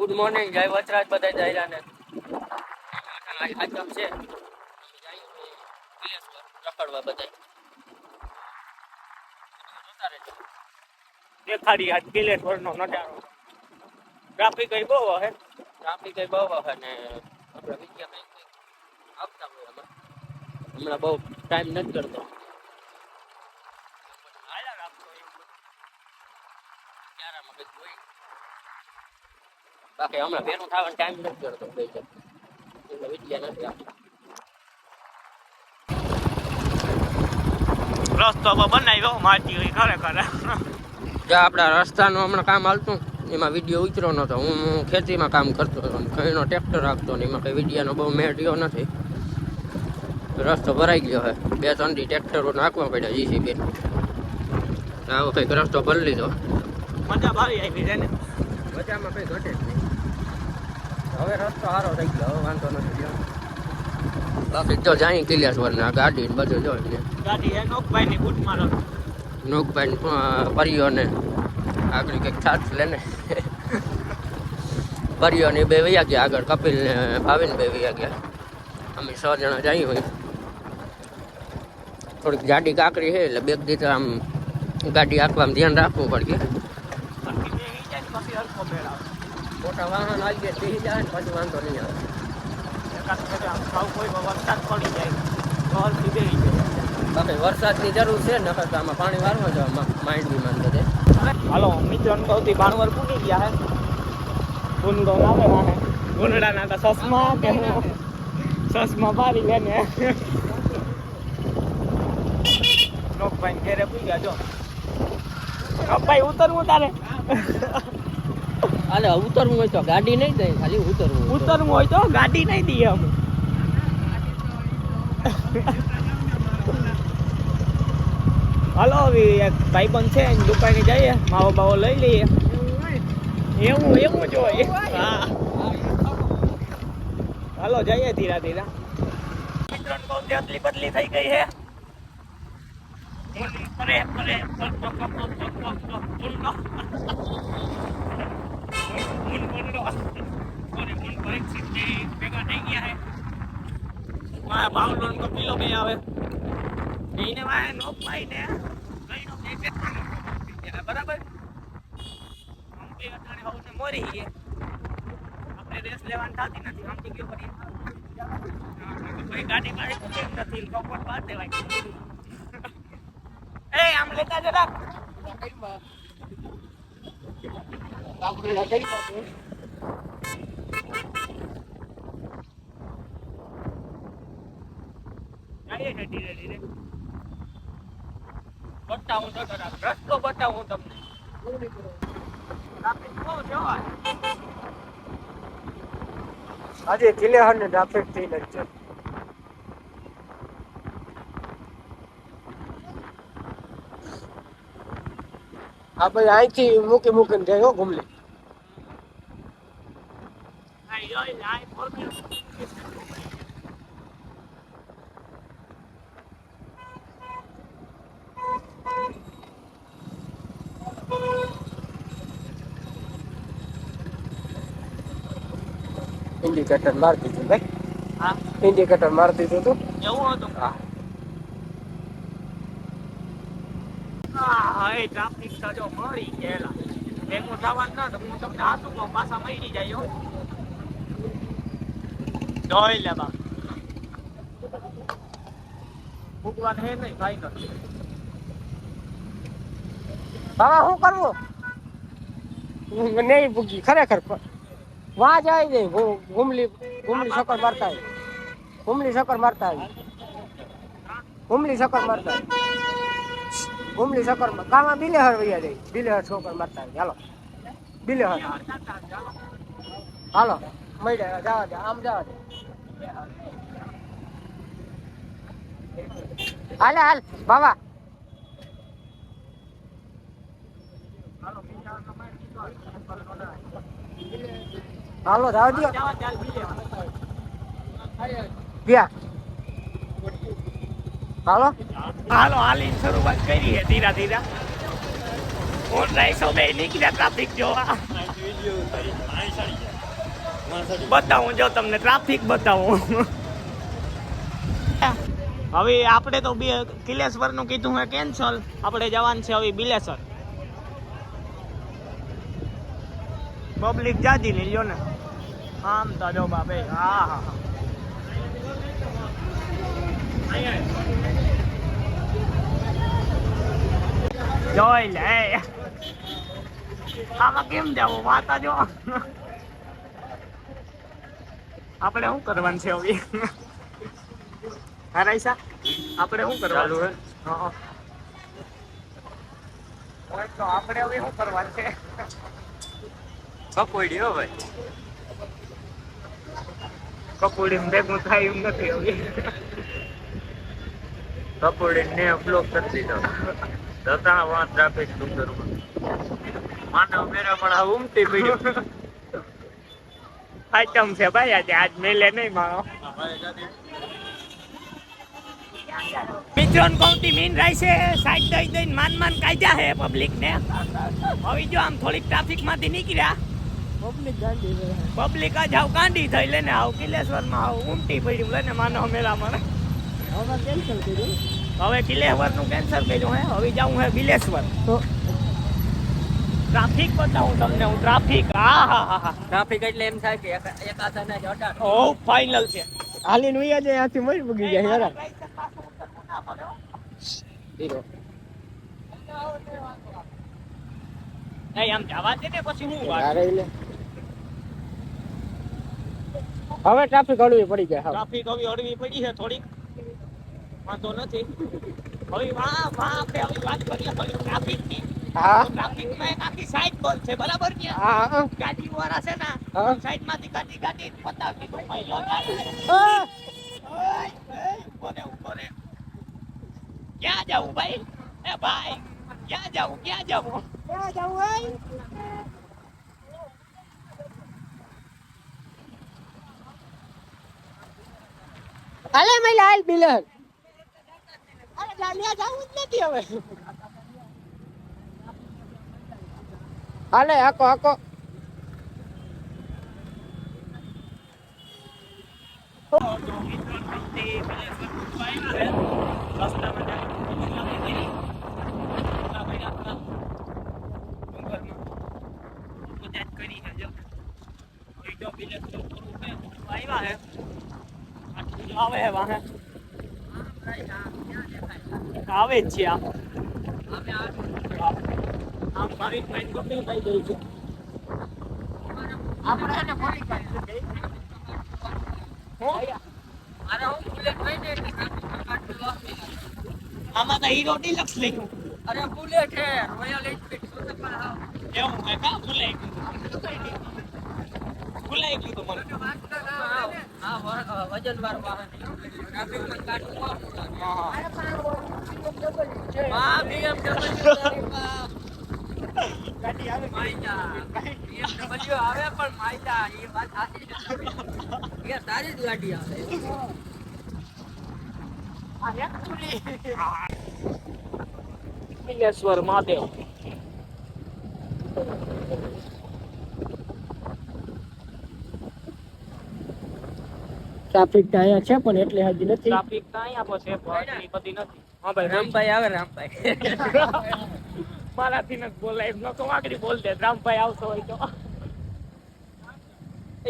Good morning, જય વચરાજ બધા જાયરાને. આજમ છે રખડવા બધા દેખાડી આજ કિલેશ્વરનો નજારો. ટ્રાફિક કઈ બહુ હે, ને આપણે વિદ્યા આવતા હોય હમણાં બહુ ટાઈમ નથી કરતો. બાકી હમણાં ભેરું થવાનો ટાઈમ નથી કરતો એટલે વિદ્યા નથી આવતો. રસ્તો બનાવ્યો માટી હોય ખરેખર. જો આપણા રસ્તાનું હમણાં કામ હાલતું એમાં વિડીયો ઉતર્યો નતો. હું ખેતીમાં કામ કરતો હતો, કઈનો ટ્રેક્ટર રાખતો ને એમાં કઈ વિડીયાનો બહુ મેળ્યો નથી. રસ્તો ભરાઈ ગયો હે, 2-3 ટ્રેક્ટરો નાખવા પડ્યા જીસીબી. આવો કંઈક રસ્તો ભરી લીધો. મજા ભારી આવી છે ને, મજામાં કઈ ઘટે જ નહીં. હવે રસ્તો સારો થઈ ગયો, હવે વાંધો નથી. બાકી તો જાય કિલેશ્વર ને ગાડી બધું જોઈ ગાડી નોકભાઈ પરિયો ને આગળ કંઈક છાટ લે ને પરિયો ને 2 વયા ગયા આગળ, કપિલ ને ભાવિન 2 વયા ગયા. અમે 6 જણા જઈએ હોય. થોડીક ગાડી કાકરી છે એટલે બેગ દીધા આમ ગાડી આંકવામાં ધ્યાન રાખવું પડે. મોટા વાહન આવી ગયા બેસી જાય ને પછી વાંધો નહીં આવે. બાકી વરસાદની જરૂર છે ને, આમાં પાણી વારવા જવા માઇન્ડ બી માન બધે. હાલો મિત્રો સૌથી ભાણવર પૂરી ગયા હે. ગુંડો નામે વાને ગુંડડા ના સસમા કે સસમા બારી લે ને લોકભાઈ ઘેરે પૂગ્યા. જો ભાઈ ઉતરવું તારે. અરે ઉતરવું હોય તો ગાડી નહીં દે, ખાલી ઉતરવું હોય તો ગાડી નહીં દઈએ અમે. હાલો હવે એક ભાઈબંધ છે એની દુકાને જઈએ, માવો બાવો લઈ લઈએ. એવું જોઈએ. હા હાલો જઈએ ધીરા ધીરા. મિત્રોને બહુ અદલી બદલી થઈ ગઈ છે. ભેગા થઈ ગયા હે બાવલો કપીલો બે આવે એને વાય નો પાઈ ને બરાબર. મોરી ગયે આપણે રેસ લેવાની થતી નથી. આમ તો ગયો પડી ગાડી મારી કેમ નથી કપટ બાદ દેવાય. એ આમ લેતા જરા ધીરે ધીરે બતાવું તો રસ્તો બતાવું તમને. આજે કિલેહર ને ટ્રાફિક થઈ જ છે. આ ભાઈ અહીંથી મૂકીને જાય ઘૂમલી. ઇન્ડિકેટર મારી દીધું ભાઈ. હા ઇન્ડિકેટર મારી દીધું તું એવું હતું. હા એ ટ્રાફિક તો જો મળી ગયેલા ભેગું થવાનું ના તો હું તમને આતું કહું પાછા મળી જાય. જોઈ લે બા ભૂગવાન હે નહીં ભાઈ નથી. બાબા શું કરવું નહીં ભૂગી ખરેખર वहाँ जाए नहीं घूमली शक्कर मारता है घूमली शक्कर मारता है घूमली शक्कर कहाँ बिलेहर भैया जाए बिलेहर शक्कर मारता है. हालो बिलेहर हालो मई जावा दे आम जावा दे हाल हाल बाबा હાલો જાવ દો ગયા. હાલો હાલી શરૂઆત કરી છે ધીરા ધીરા. ઓનલાઈન સમય નીકળ્યા ટ્રાફિક જોવા. બતાવું જો તમને ટ્રાફિક બતાવું. હવે આપણે તો કિલેશ્વર નું કીધું હે કેન્સલ. આપણે જવાનું છે હવે બિલેશ્વર. પબ્લિક જાજી ને લ્યો ને આમ તો જો બાપે. હા હા જોઈ લે આમાં કેમ જવું માતા જો. આપણે શું કરવાનું છે હવે? હા રાઈસા આપણે શું કરવાનું છે? તો આપણે હવે શું કરવાનું છે? કપોડી હો ભાઈ, કપોડી ભેગું થાય એમ નથી હવે. કપોડી ને બ્લોક કરી દીધો. જતા વાં ટ્રાફિક ડુંગરમાં માનવ મેરા પણ આ ઉમટી પડ્યું. આઈટમ છે ભાઈ આજે, આજ મેલે નહીં મારો. મિત્રોન કૌતી મીન રાઈ છે સાઈડ દઈ દઈને માન કાઢ્યા હે પબ્લિક ને. હવે જો આમ થોડીક ટ્રાફિક માંથી નીકળ્યા. પબ્લિક જ આવ કાંડી થઈ લઈને આવ કિલેશ્વર માં આવ ઉમટી પડ્યું લઈને માનવ મેળા માં. હવે કિલેશ્વર નું કેન્સલ કર્યું હે. હવે જાઉં હે બિલેશ્વર. ટ્રાફિક બતાવું તમને હું. ટ્રાફિક ટ્રાફિક એટલે એમ થાય કે એકાદાને જ અડાડો. ઓ ફાઇનલ છે. હાલીને ઉઈ જાય આથી મરી બગી જાય યાર. નહીં આમ જવા દે ને પછી હું વાત. હવે ટ્રાફિક હળવી પડી જાય. ટ્રાફિક હવે હળવી પડી છે થોડીક, વાંધો નથી. હવે આપણે હવે વાત કરીએ ટ્રાફિક ની. ટ્રાફિક માં એક આખી સાઈડ બંધ છે બરાબર છે. ગાડી વાળા છે ને સાઈડ માંથી ગાડી પતાવી દીધું. ક્યાં જવું ભાઈ? એ ભાઈ ક્યાં જવું? હાલે મહિલા હાલ બિલર. અરે જાલિયા જવું જ નથી હવે. હાલે હાકો. આવે જ છે આમ મારી ફ્રેન્ડ ગોપી થઈ ગઈ છે. આપણે એને ફરી કાઢી આમાં તો હીરો ડિલક્સ લખ્યું. અરે બુલેટ હે રોયલ એનફિલ્ડ. એવું હે કા? ભૂલાઈ ગયું તો મને. વજનવાર વાહન. ટ્રાફિકમાં કાઢવું. ગાડી આવે BMW આવે પણ માયદા એ વાત સાચી. તારી જ ગાડી આવે. બિલેશ્વર મહાદેવ. ટ્રાફિક તો અહીંયા છે પણ એટલે હજી નથી. ટ્રાફિક તો અહીંયા પર છે પણ બધી નથી. હા ભાઈ રામભાઈ આવે. રામભાઈ મારાથી નથી બોલાય એમ તો વાકડી બોલ દે. રામભાઈ આવતો હોય તો.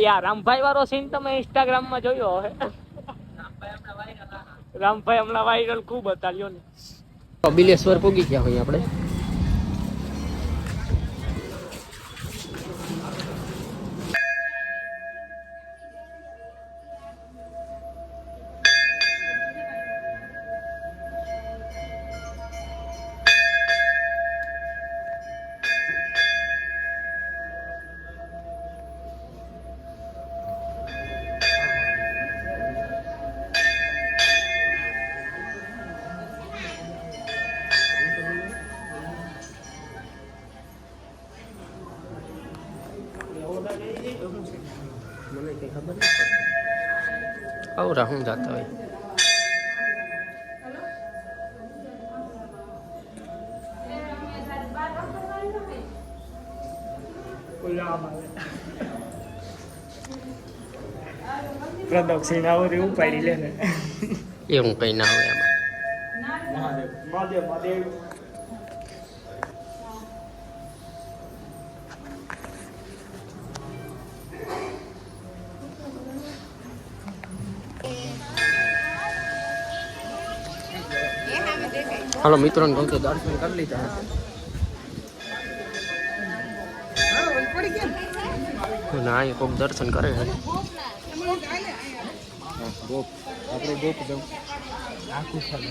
યાર રામભાઈ વાળો સીન તમે ઇન્સ્ટાગ્રામ માં જોયો હે. રામભાઈ હમણાં વાયરલ ખૂબ હતા લ્યો ને. બિલેશ્વર પૂગી ગયા હોય આપણે. મને કઈ ખબર નથી પડતી. આવરા હું જાતા હોય. પ્રદક્ષિણ આવરી ઉપાડી લે ને એવું કઈ ના હોય એમાં. મહાદેવ મહાદેવ હાલો મિત્રોને કહું તો દર્શન કરી લીધા. ના અહીં કોઈક દર્શન કરે છે. આપણે ગોપ જવું આખું ચાલે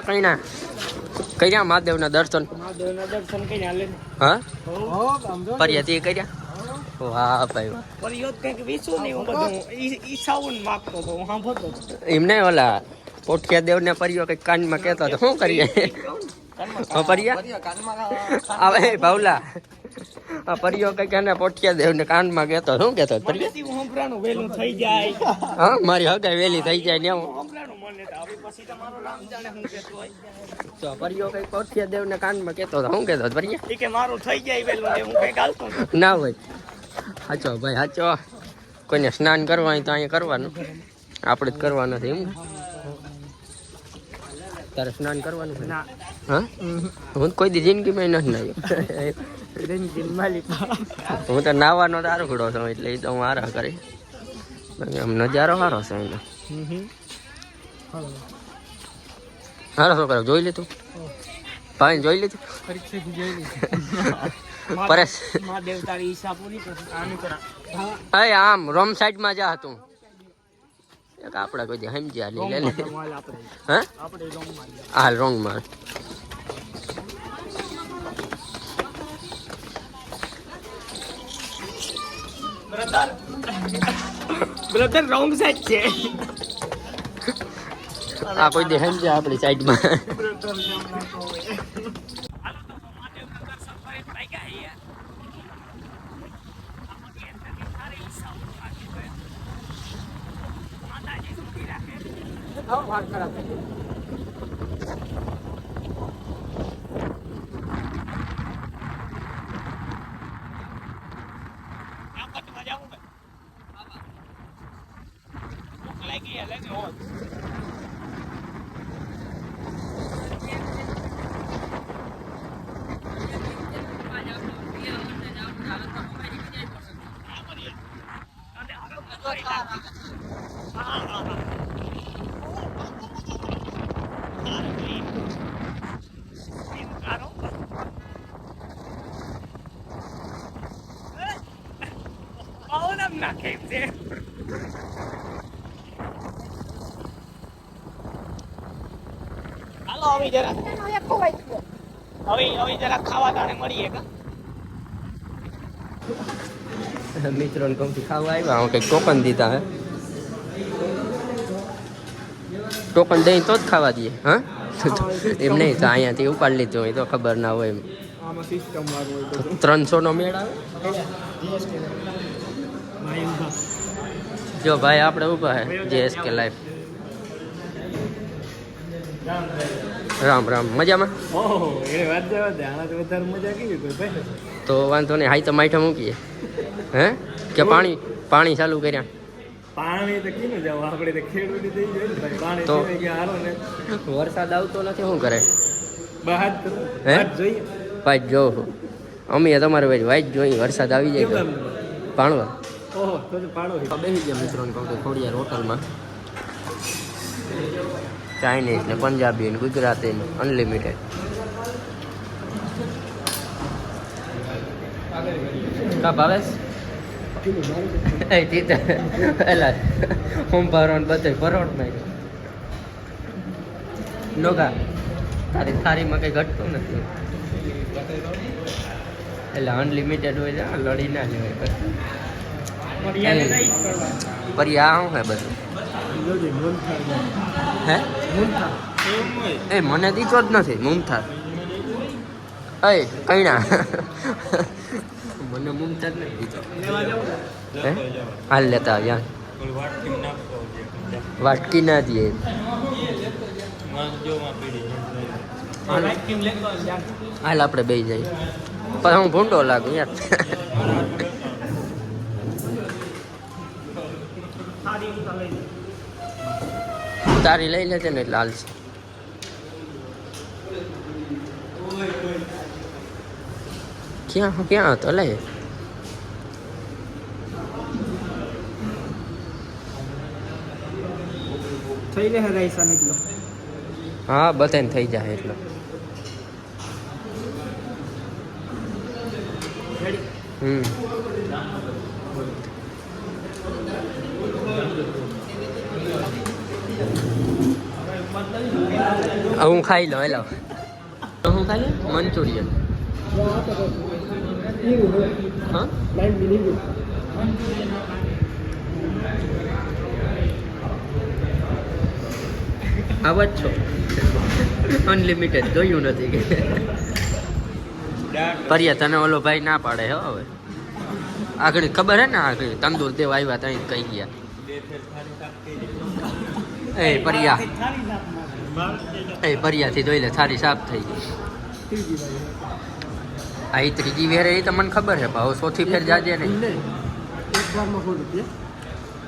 કઈ ના કર્યા મહાદેવના દર્શન. મહાદેવના દર્શન કરી હાલે હા સમજો ફર્યા તે કર્યા. વાહ ભાઈ વાહ. પરિયોત કંઈક વિસુ નહીં હું બધું ઈસાઉન માગતો હતો હું સાંભળતો હતો એમને ઓલા પોઠિયા દેવ ને પરિયો કઈક કાનમાં કહેતો હતો. શું કરીએ પરિયા આવે ભાવલા આ પરિયો કઈક એને પોઠિયા દેવ ને કાનમાં કહેતો. શું કહેતો પરિયા? હું સંભળાણું વહેલું થઈ જાય હા મારી હગાઈ વેલી થઈ જાય ને હું સંભળાણું મને તો હવે પછી તમારો રામ જાણે હું કહેતો હોય તો પરિયો કઈક પોઠિયા દેવ ને કાનમાં કહેતો હતો. શું કહેતો પરિયા? ઈ કે મારું થઈ જાય વહેલું ને હું કઈ ગાલતો નથી. ના હોય. સાચો ભાઈ સાચો. કોઈને સ્નાન કરવા હોય તો અહીંયા કરવાનું, આપણે જ કરવાનું નથી એમ ને? તારે સ્નાન કરવાનું છે? ના હા હું તો કોઈ દી જિંદગીમાં નથી નાહ્યો. રંગીન માલિક હું તો નાવાનો તારો ઘોડો છું એટલે એ તો હું હારા કરી. આમ નજારો સારો છે એનો. હારો છોકરા જોઈ લીધું? ભાઈ જોઈ લીધું? પરીક્ષા જોઈ લીધી પરેશ મહાદેવ તારી ઈચ્છા પૂરી કરી આની કરા અરે આમ રોમ સાઈડમાં જા તું. એક આપડા કોઈ દી સમજ્યા લે લે હા આપણે રોંગમાં હાલ રોંગ માં બ્રધર રોંગ સાઈડ છે આ કોઈ દી સમજ્યા આપણી સાઈડમાં. હાલો હવે જરા ખાવા તાણે મળીએ કા મિત્રોને કહું છું ખાવા આવ્યા હું કંઈક ટોકન દીધા હે. ટોકન દઈ તો જ ખાવા દઈએ. હા એમ નહીં તો અહીંયાથી ઉપાડી લીધું હોય તો ખબર ના હોય. આમાં સિસ્ટમ વાળું હોય 300 નો મેળ આવે. જો ભાઈ આપણે ઊભા હે JSK લાઈફ. રામ રામ મજામાં? ઓહો એ વાત જવા દે આના તો વધારે મજા કેવી કોઈ ભાઈ તો વાંધો નહીં હાઈ તો માઠા મૂકીએ. હે કે પાણી ચાલુ કર્યા? પાણી તો કીનું જાવ આપણે તો ખેડૂત થઈ જાય ને ભાઈ પાણી તો પીવે કે હારો ને વરસાદ આવતો નથી શું કરે? બહાર તો હે? બહાર જોઈએ ભાઈ જો અમે તમારે ભાઈ વાઈટ જોઈ વરસાદ આવી જાય તો પાણવા ઓહો તો પાડો બેસી ગયા મિત્રોને કહું તો થોડી યાર હોટલમાં ચાઇનીઝ ને પંજાબી ને ગુજરાતી ને અનલિમિટેડ. કા ભાવેશ એ તીતે એલા હું ભરવાનું બધું ભરવાનું નોકા તારી થારીમાં કંઈ ઘટતું નથી એટલે અનલિમિટેડ હોય છે લડી ના લેવાય પરી આ શું હે બધું હે એ મને દીધો જ નથી મુમથાર એ કઈના મને મુમથાર નથી દીધો હે હાલ લેતા યાર વાટકી ના દે હાલ આપણે બે જઈએ પણ હું ભૂંડો લાગુ યાર તારી લઈ લેજે ને એટલે હાલશે ક્યાં હતો લે થઈ રહે રાઈસા નીકળો હા બધાને થઈ જાય એટલો હું ખાઈ લો હેલો હું ખાઈ લો મંચુરિયન હા આવા જ છો અનલિમિટેડ જોયું નથી કે પરિયા તને ઓલો ભાઈ ના પાડે હો હવે આગળ ખબર હે ને આગળ તંદુર દેવા આવ્યા ત્યાં કહી ગયા એ પરિયાથી જોઈ લે થાળી સાફ થઈ ગઈ આ એ ત્રીજી વેર એ તો મને ખબર છે ભાવ સોથી ફેર જાજે નહીં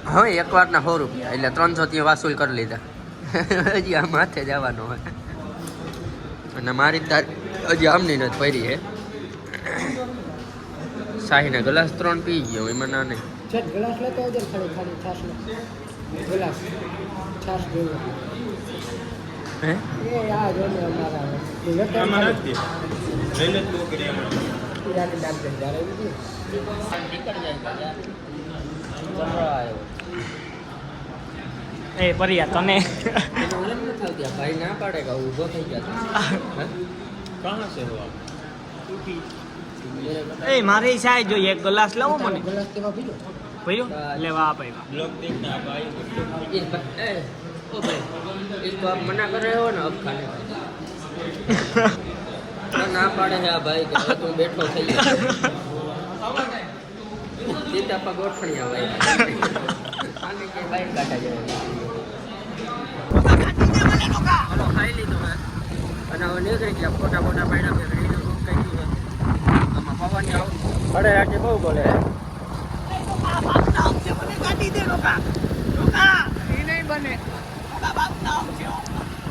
હા એક વારના 100 રૂપિયા એટલે 300 ત્યાં વસૂલ કરી લીધા હજી આ માથે જવાનો હોય અને મારી તાર હજી આમની નથી પડી હે શાહીના ગ્લાસ 3 પી ગયો એમાં ના નહીં ગ્લાસ લેતો આવજો ખાલી છાશ ગ્લાસ છાશ દેવો હે એ આ જો ને અમારા નથી લઈ લે તો કે યાર ડાક દે જારે બીજું નીકળ જાય ચમરો આવ્યો એ પરિયા તને ભાઈ ના પાડે કે ઊભો થઈ ગયા કહાં સે હો એ મારે ચાય જોઈએ એક ગ્લાસ લાવો મને ગ્લાસ કેવા પીજો પીજો લેવા આપ આવ્યા બ્લોક દેખના ભાઈ ए ओ भाई इसको आप मना कर रहे हो ना अब खाने का ना पाड़े है भाई कि तुम बैठो થઈ સીતા પગ ગોઠણિયા ભાઈ આને કે ભાઈ કાઢા જાય ખાઈ લીધું હે અને હવે નીકળી ગયા ફોટા પાડ્યા કે રેડી નું કઈ ગયું આમાં પવન આવ પડે રાતે બહુ બોલે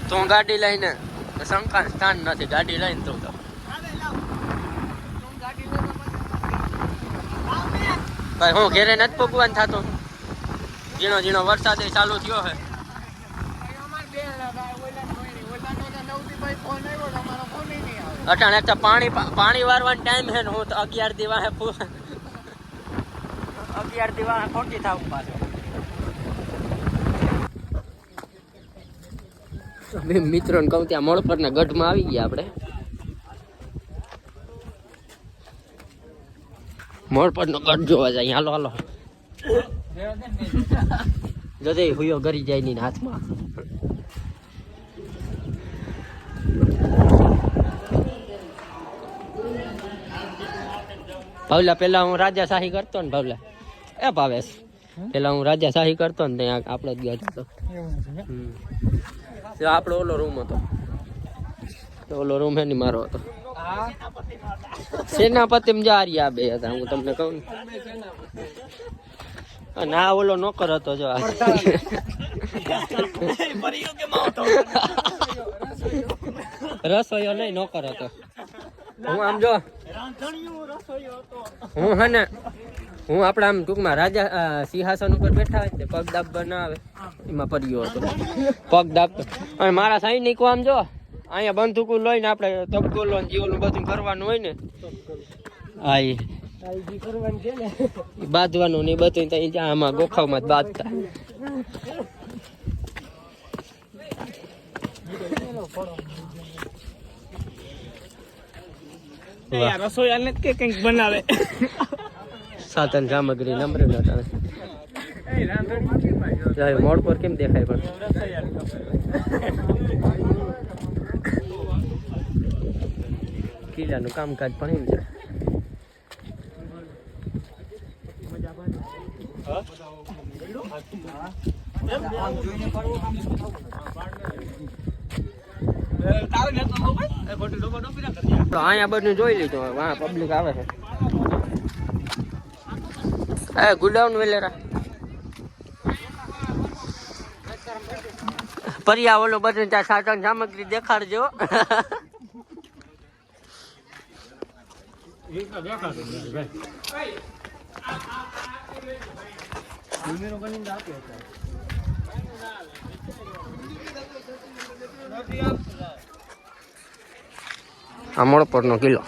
તો ગાડી લઈને શંકા સ્થાન નથી ગાડી લઈને તું તો ભાઈ હું ઘેરે નથી પગવાન થતો ઝીણો ઝીણો વરસાદ ચાલુ થયો હે અટાણે એક તો પાણી વારવાનો ટાઈમ હે ને હું તો 11 દીવા હે 11 દીવા ખોટી થાવું પાછો મિત્રોને કહું ત્યાં મળપરના ગઢમાં આવી ગયા આપણે મળપરનો ગઢ જોવા જાય હાલો હાલો જજે હુયો ગરી જાય ની હાથમાં ભાવલા પેલા હું રાજાશાહી કરતો ને ભાવલા એ ભાવેશ પેલા હું રાજાશાહી કરતો ને ત્યાં આપણે જ ગયા હતો આપણો ઓલો રૂમ હતો ઓલો રૂમ હે ને મારો હતો સેનાપતિ જા રહ્યા બે હતા હું તમને કહું ને ના ઓલો નોકર હતો જો રસોઈયો નહીં નોકર હતો હું આમ જો હું હે ને હું આપણા આમ ટૂંકમાં રાજા સિંહાસન ઉપર બેઠા હોય ને પગ દાબ બનાવે એમાં પડ્યો હતો પગ દાબતો અને મારા સૈનિકો આમ જો અહીંયા બંદૂકો લઈને આપણે તબકો લો જીવોલું બધું કરવાનું હોય ને હા ઈ બાંધવાનું ને બધું ત્યાં આમાં ગોખાવમાં જ બાંધતા. રસોઈ ને કે કંઈક બનાવે સાધન સામગ્રી નંબર નતા મોડ પર કેમ દેખાય પણ કિલ્લાનું કામકાજ પણ એમ છે. અહીંયા બધું જોઈ લીધું હવે પબ્લિક આવે છે. ગુડાઉન વેલેરા પરિયા ઓલો બધું ત્યાં સાધન સામગ્રી દેખાડજો. અમળપરનો કિલ્લો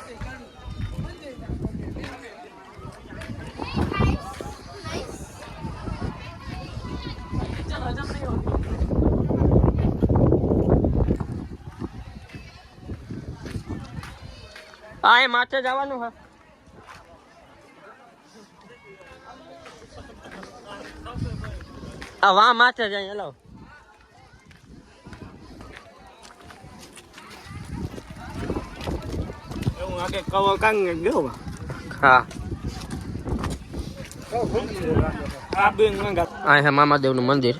આ એ માથે જવાનું હા. આ વા માથે જાય હેલો. એવું આગે કવો કાંગ ગયો હા આ બેન મંગા આ હે મામાદેવનું મંદિર.